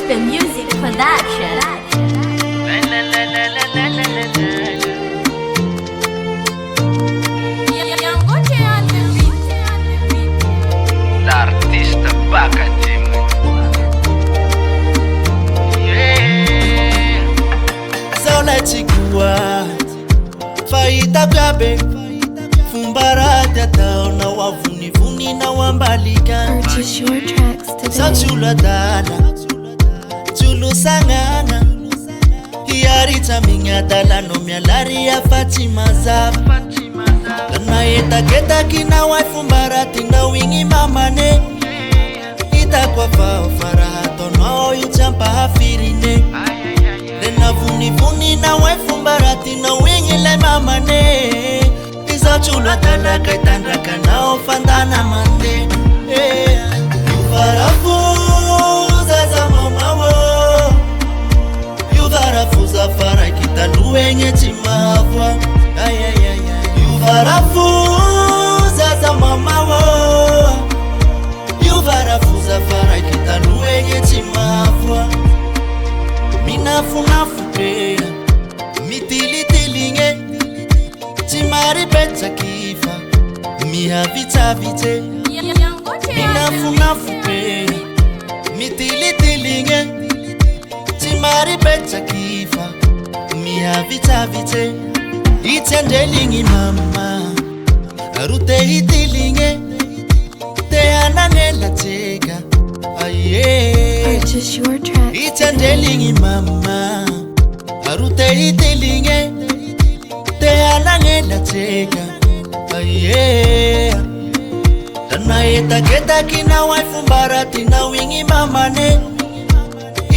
The music production. L'artista Bakatim. Zaula chikua faita gabe fumbarati atao na wavunivuni na wambalika. Purchase your tracks today. Sachula dala chulu sangana hiarita minga dala no mialari ya Fatima Zava na yetaketa kina wafumbarati na wingi mamane itakwa fao farahato no yuchampa hafirine lena vunivuni na wafumbarati na wingi le mamane isachula dala kaitandraka na ofandana mande Yuvarafuza za mamawo Yuvarafuza fara kitaluenye chimavwa Yuvarafuza za mamawo Yuvarafuza fara kitaluenye chimavwa Minafunafu pea Mitilitilinge Chimari pecha kifa Mihavita vite Minafunafu pea Mitilitilinge Chimari pecha kifa Mihavita vite Itendelingi mama Arute itilinge Te ananela cheka Aye Purchase your tracks. Itendelingi mama Arute itilinge Te ananela cheka Aye Tana yetaketa kina wafumbarati na wingi mamane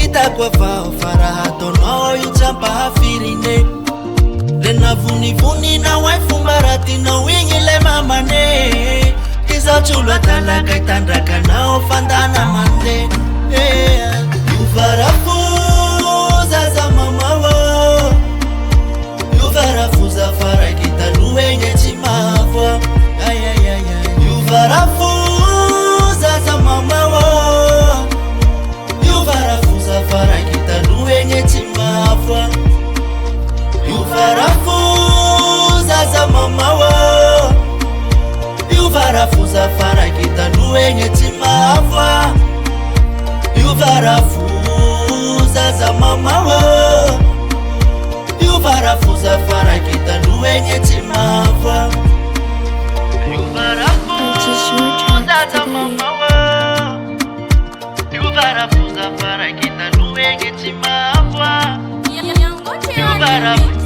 Itakwa fao farahato no yuchampa hafirine Lena vunivuni na wafumbarati na wingi le mamane Iza chulwa tala kaitandraka na ofandana mande Yuvarafuza za mamawo Yuvarafuza fara kitaluenye chimavwa Yuvarafuza za mamawo Yuvarafuza fara kitaluenye chimavwa Yuvarafuza za mamawo Yuvarafuza fara kitaluenye chimavwa Yuvarafuza za mamawo Yuvarafuza fara kitaluenye chimavwa Purchase your tracks today. Yuvarafuza fara kitaluenye chimavwa Yuvarafuza